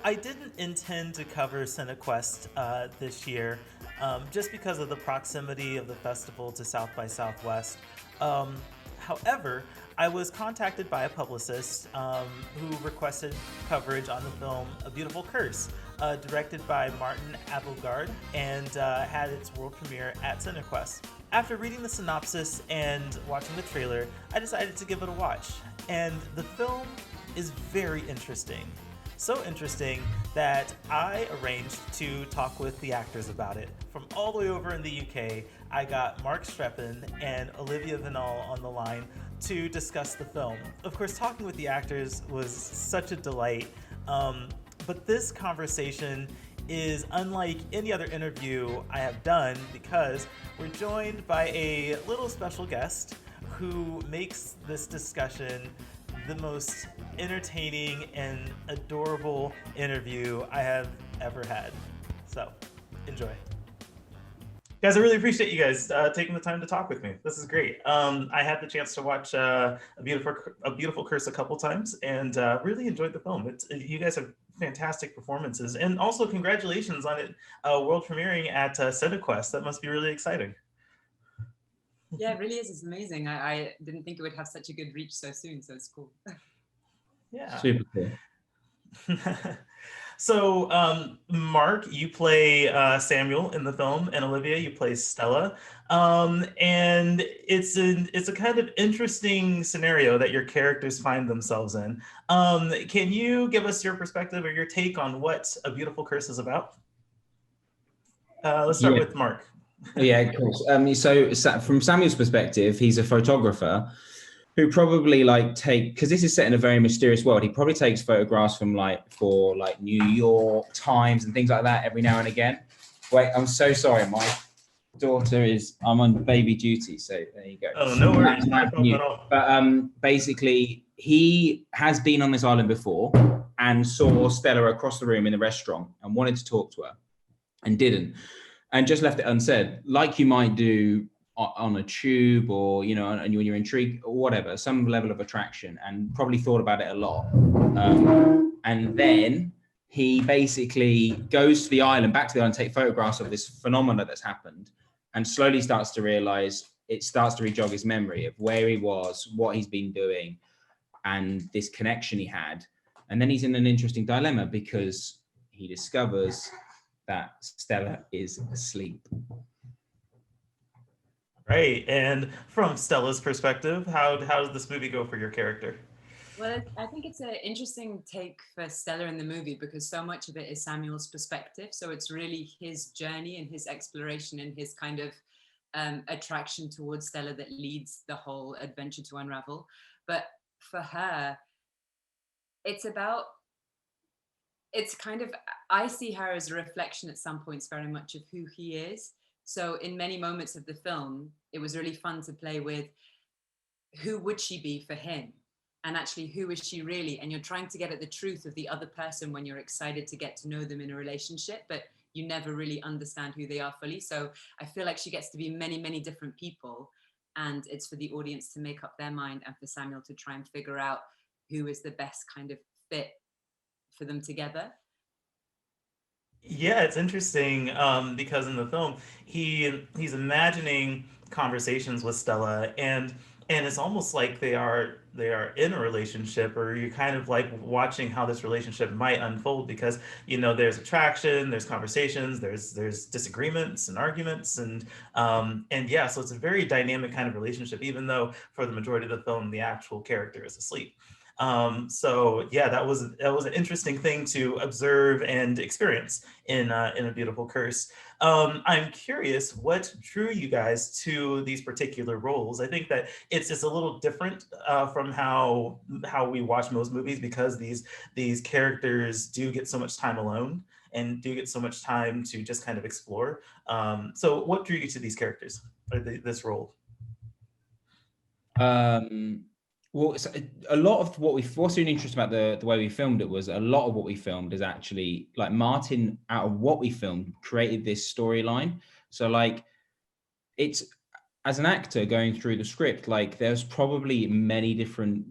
I didn't intend to cover Cinequest this year, just because of the proximity of the festival to South by Southwest. Um, However, I was contacted by a publicist who requested coverage on the film A Beautiful Curse, directed by Martin Abelgard, and had its world premiere at Cinequest. After reading the synopsis and watching the trailer, I decided to give it a watch. And the film is very interesting. So interesting that I arranged to talk with the actors about it. From all the way over in the UK, I got Mark Strepan and Olivia Vinall on the line to discuss the film. Of course, talking with the actors was such a delight, but this conversation is unlike any other interview I have done because we're joined by a little special guest who makes this discussion the most entertaining and adorable interview I have ever had. So, enjoy. Guys, I really appreciate you guys taking the time to talk with me. This is great. I had the chance to watch A Beautiful Curse a couple times and really enjoyed the film. You guys have fantastic performances, and also congratulations on it world premiering at Cinequest. That must be really exciting. Yeah, it really is. It's amazing. I didn't think it would have such a good reach so soon, so it's cool. Yeah. Super cool. So, Mark, you play Samuel in the film, and Olivia, you play Stella. And it's a kind of interesting scenario that your characters find themselves in. Can you give us your perspective or your take on what A Beautiful Curse is about? Let's start with Mark. Yeah, of course. So from Samuel's perspective, he's a photographer who probably because this is set in a very mysterious world, he probably takes photographs from for New York Times and things like that every now and again. Wait, I'm so sorry. My daughter I'm on baby duty, so there you go. Oh, no worries. No problem at all. But basically, he has been on this island before and saw Stella across the room in the restaurant and wanted to talk to her and didn't. And just left it unsaid, like you might do on a tube or, and when you're intrigued or whatever, some level of attraction, and probably thought about it a lot. And then he basically goes to the island, back to the island, take photographs of this phenomena that's happened, and slowly starts to realize, it starts to re-jog his memory of where he was, what he's been doing, and this connection he had. And then he's in an interesting dilemma because he discovers that Stella is asleep. Right. And from Stella's perspective, how does this movie go for your character? Well, I think it's an interesting take for Stella in the movie because so much of it is Samuel's perspective. So it's really his journey and his exploration and his kind of attraction towards Stella that leads the whole adventure to unravel. But for her, I see her as a reflection at some points very much of who he is. So in many moments of the film, it was really fun to play with who would she be for him? And actually, who is she really? And you're trying to get at the truth of the other person when you're excited to get to know them in a relationship, but you never really understand who they are fully. So I feel like she gets to be many, many different people. And it's for the audience to make up their mind and for Samuel to try and figure out who is the best kind of fit for them together. Yeah, it's interesting because in the film he's imagining conversations with Stella, and it's almost like they are in a relationship, or you're kind of like watching how this relationship might unfold because there's attraction, there's conversations, there's disagreements and arguments, and yeah, so it's a very dynamic kind of relationship, even though for the majority of the film the actual character is asleep. So yeah, that was an interesting thing to observe and experience in A Beautiful Curse. I'm curious what drew you guys to these particular roles. I think that it's just a little different from how we watch most movies because these characters do get so much time alone and do get so much time to just kind of explore. So what drew you to these characters or this role? Well, a lot of what's really interesting about the way we filmed it was a lot of what we filmed is actually like Martin, out of what we filmed, created this storyline. So it's, as an actor going through the script, there's probably many different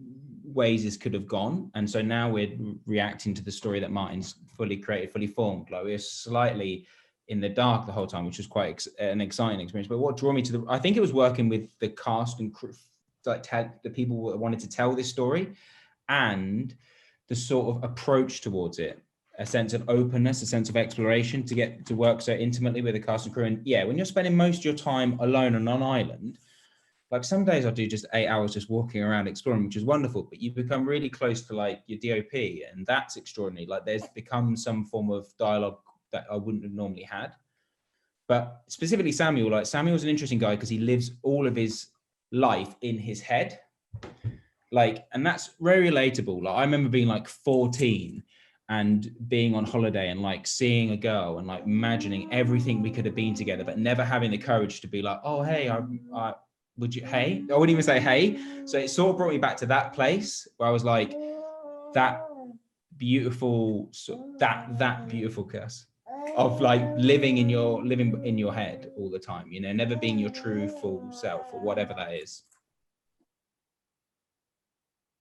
ways this could have gone. And so now we're reacting to the story that Martin's fully created, fully formed. Like we were slightly in the dark the whole time, which was quite an exciting experience. But what drew me to I think it was working with the cast and crew, like the people that wanted to tell this story, and the sort of approach towards it, a sense of openness, a sense of exploration, to get to work so intimately with the cast and crew. And yeah, when you're spending most of your time alone on an island, like some days I do just 8 hours just walking around exploring, which is wonderful, but you become really close to like your DOP, and that's extraordinary. Like there's become some form of dialogue that I wouldn't have normally had. But specifically Samuel, like Samuel's an interesting guy because he lives all of his life in his head. Like, and that's very relatable. Like I remember being like 14 and being on holiday and like seeing a girl and like imagining everything we could have been together, but never having the courage to be like, oh, hey, I would you, hey? I wouldn't even say hey. So it sort of brought me back to that place where I was like, that beautiful, that beautiful curse of like living in your head all the time, you know, never being your true full self or whatever that is.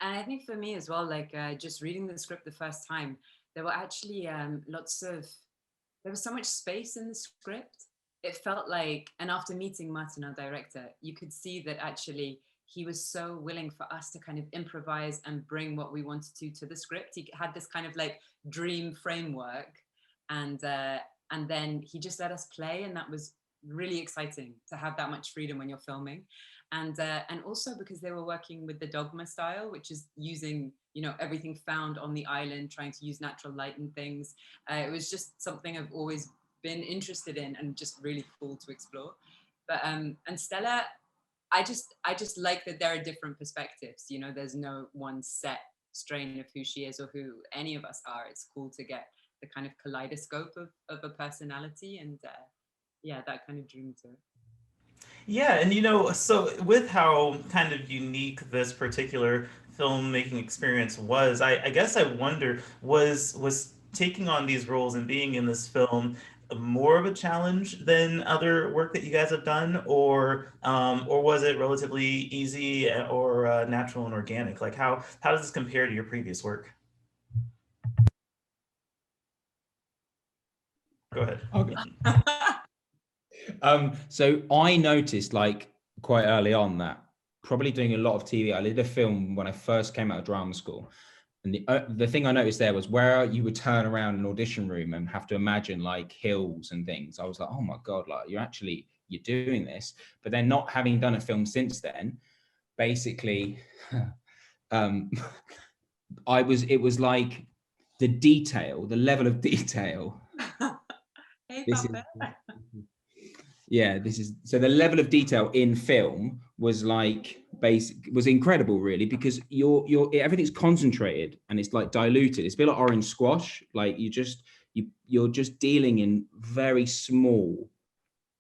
And I think for me as well, like just reading the script the first time, there were actually there was so much space in the script. It felt like, and after meeting Martin, our director, you could see that actually he was so willing for us to kind of improvise and bring what we wanted to the script. He had this kind of like dream framework, and then he just let us play, and that was really exciting to have that much freedom when you're filming. And also because they were working with the dogma style, which is using, you know, everything found on the island, trying to use natural light and things. It was just something I've always been interested in and just really cool to explore. But and Stella, I just like that there are different perspectives. You know, there's no one set strain of who she is or who any of us are. It's cool to get the kind of kaleidoscope of a personality, and yeah, that kind of drew me to it. Yeah, and you know, so with how kind of unique this particular filmmaking experience was, I guess I wonder, was taking on these roles and being in this film more of a challenge than other work that you guys have done, or was it relatively easy or natural and organic? Like how does this compare to your previous work? Go ahead. Okay. So I noticed like quite early on that probably doing a lot of TV. I did a film when I first came out of drama school, and the thing I noticed there was where you would turn around an audition room and have to imagine like hills and things. I was like, oh my god, like you're doing this. But then not having done a film since then, basically, it was like the level of detail. Hey, This Papa. So the level of detail in film was like was incredible, really, because everything's concentrated and it's like diluted. It's a bit like orange squash. Like you're just dealing in very small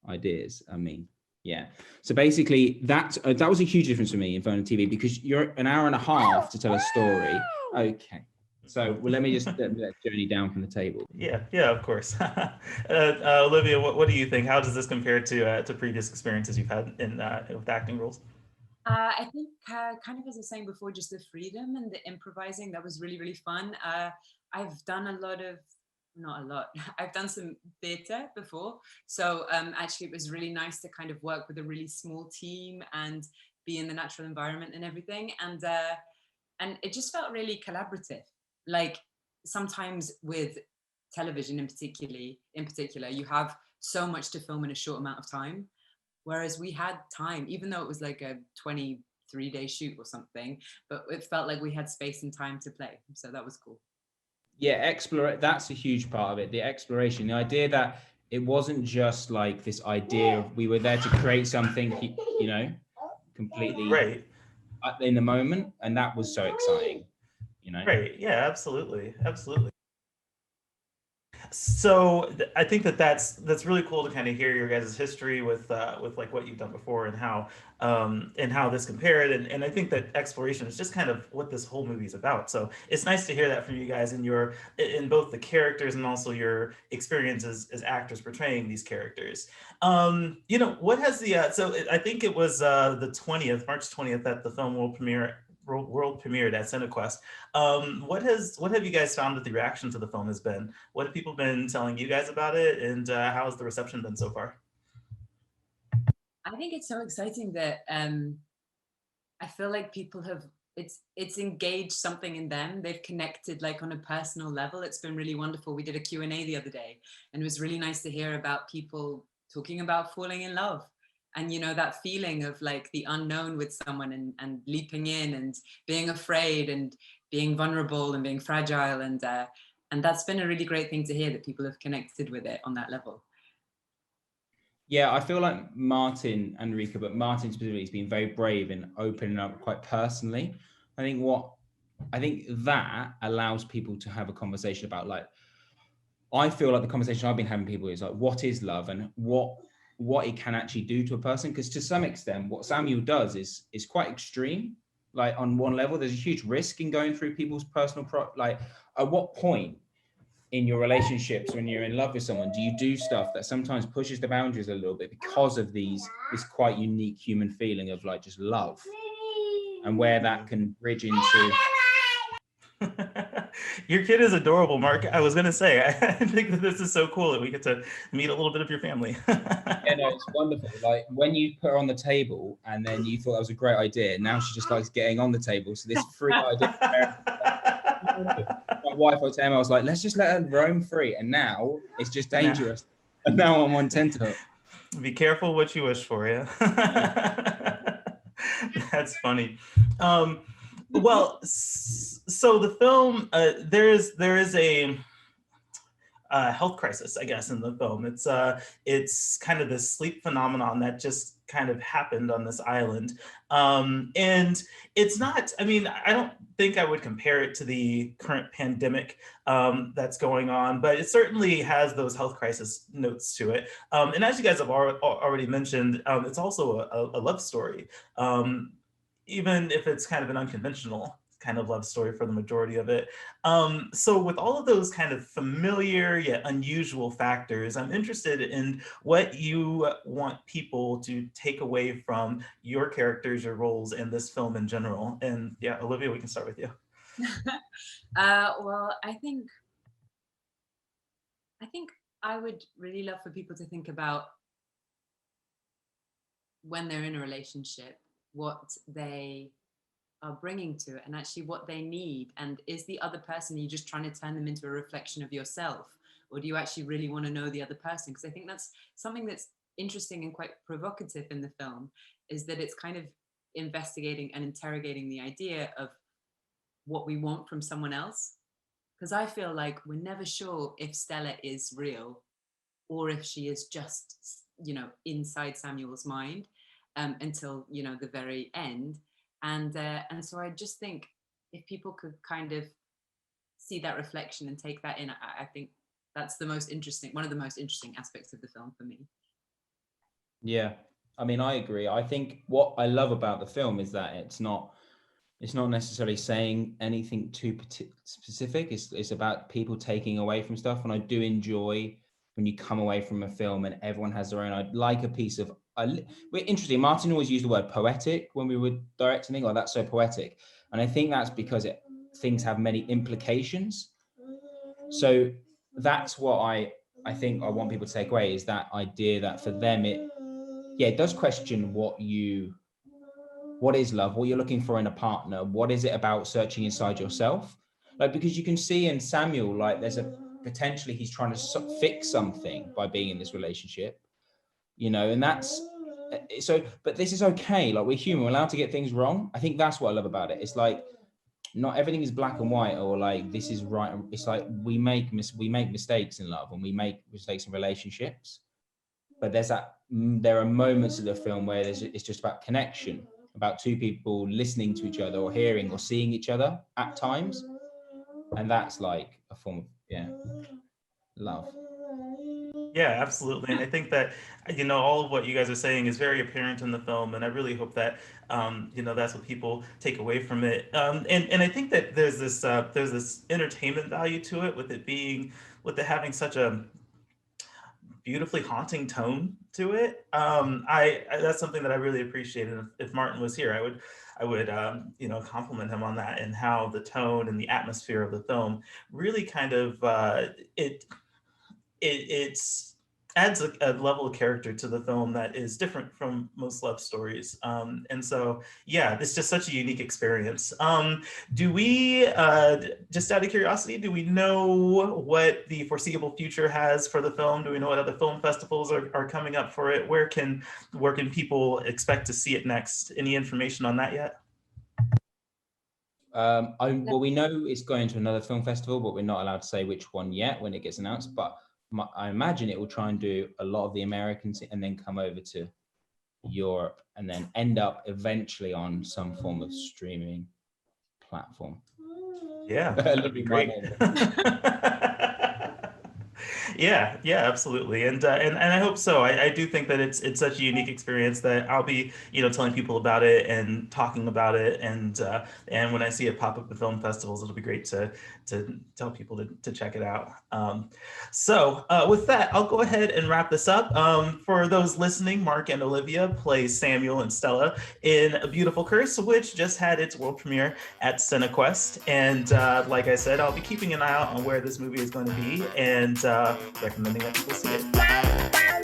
ideas. I mean, yeah. So basically that was a huge difference for me in film and TV, because you're an hour and a half to tell a story. Okay. So let me just journey down from the table. Yeah, of course. Olivia, what do you think? How does this compare to previous experiences you've had in with acting roles? I think kind of as I was saying before, just the freedom and the improvising, that was really, really fun. I've done not a lot. I've done some theatre before. So actually it was really nice to kind of work with a really small team and be in the natural environment and everything. And it just felt really collaborative. Like sometimes with television in particular, you have so much to film in a short amount of time. Whereas we had time, even though it was like a 23-day shoot or something, but it felt like we had space and time to play. So that was cool. Yeah, that's a huge part of it. The exploration, the idea that it wasn't just like this idea of we were there to create something, you know, completely right in the moment. And that was so exciting, you know? Right. Yeah, absolutely. So I think that's really cool to kind of hear your guys' history with like what you've done before and how this compared, and I think that exploration is just kind of what this whole movie is about. So it's nice to hear that from you guys in both the characters and also your experiences as actors portraying these characters. You know, what has so I think it was the 20th, March 20th, that the film will premiere world premiered at Cinequest. What have you guys found that the reaction to the film has been? What have people been telling you guys about it, and how has the reception been so far? I think it's so exciting that I feel like people have it's engaged something in them. They've connected like on a personal level. It's been really wonderful. We did a Q&A the other day, and it was really nice to hear about people talking about falling in love, and you know, that feeling of like the unknown with someone, and leaping in and being afraid and being vulnerable and being fragile, and that's been a really great thing to hear, that people have connected with it on that level. Yeah, I feel like Martin and Rika, but Martin specifically has been very brave in opening up quite personally. I think that allows people to have a conversation about, like, I feel like the conversation I've been having with people is like, what is love, and what it can actually do to a person? Because to some extent, what Samuel does is quite extreme. Like, on one level, there's a huge risk in going through people's personal like, at what point in your relationships, when you're in love with someone, do you do stuff that sometimes pushes the boundaries a little bit because of this quite unique human feeling of like just love, and where that can bridge into Your kid is adorable, Mark. I was gonna say, I think that this is so cool that we get to meet a little bit of your family. Yeah, no, it's wonderful. Like, when you put her on the table and then you thought that was a great idea, now she just likes getting on the table. So this free idea, my wife or Emma was like, let's just let her roam free, and now it's just dangerous. And now I'm on tenterhook. Be careful what you wish for, yeah. That's funny. Well, so the film, there is a health crisis, I guess, in the film. It's kind of this sleep phenomenon that just kind of happened on this island, and it's not. I mean, I don't think I would compare it to the current pandemic that's going on, but it certainly has those health crisis notes to it. And as you guys have already mentioned, it's also a love story, even if it's kind of an unconventional kind of love story for the majority of it. So with all of those kind of familiar yet unusual factors, I'm interested in what you want people to take away from your characters, your roles in this film in general. And yeah, Olivia, we can start with you. Well, I think I would really love for people to think about, when they're in a relationship, what they are bringing to it, and actually what they need. And is the other person, are you just trying to turn them into a reflection of yourself, or do you actually really want to know the other person? Because I think that's something that's interesting and quite provocative in the film, is that it's kind of investigating and interrogating the idea of what we want from someone else. Because I feel like we're never sure if Stella is real, or if she is just, you know, inside Samuel's mind, until, you know, the very end. And so I just think if people could kind of see that reflection and take that in, I think that's one of the most interesting aspects of the film for me. Yeah, I mean, I agree. I think what I love about the film is that it's not necessarily saying anything too specific. It's about people taking away from stuff, and I do enjoy when you come away from a film and everyone has their own. I'd like a piece of. We're interesting. Martin always used the word poetic when we were directing things. Like, that's so poetic, and I think that's because things have many implications. So that's what I think I want people to take away, is that idea that for them it does question what is love, what you're looking for in a partner, what is it about searching inside yourself, like, because you can see in Samuel, like, there's a potentially he's trying to fix something by being in this relationship, you know, and that's so, but this is okay, like, we're human, we're allowed to get things wrong. I think that's what I love about it. It's like, not everything is black and white, or like this is right. It's like we make mistakes in love, and we make mistakes in relationships, but there are moments of the film where it's just about connection, about two people listening to each other, or hearing or seeing each other at times, and that's like a form of love. Yeah, absolutely. And I think that, you know, all of what you guys are saying is very apparent in the film. And I really hope that, you know, that's what people take away from it. And I think that there's this entertainment value to it, with it having such a beautifully haunting tone to it. That's something that I really appreciated. If Martin was here, compliment him on that, and how the tone and the atmosphere of the film really kind of it's adds a level of character to the film that is different from most love stories. And so, yeah, it's just such a unique experience. Do we, just out of curiosity, do we know what the foreseeable future has for the film? Do we know what other film festivals are coming up for it? Where can people expect to see it next? Any information on that yet? Well, we know it's going to another film festival, but we're not allowed to say which one yet when it gets announced. But I imagine it will try and do a lot of the Americans and then come over to Europe and then end up eventually on some form of streaming platform. Yeah, that'd be great. Yeah, absolutely, and I hope so. I do think that it's such a unique experience that I'll be telling people about it and talking about it, and when I see it pop up at film festivals, it'll be great to tell people to check it out. So with that, I'll go ahead and wrap this up. For those listening, Mark and Olivia play Samuel and Stella in A Beautiful Curse, which just had its world premiere at Cinequest, and like I said, I'll be keeping an eye out on where this movie is going to be, and recommending that people see it.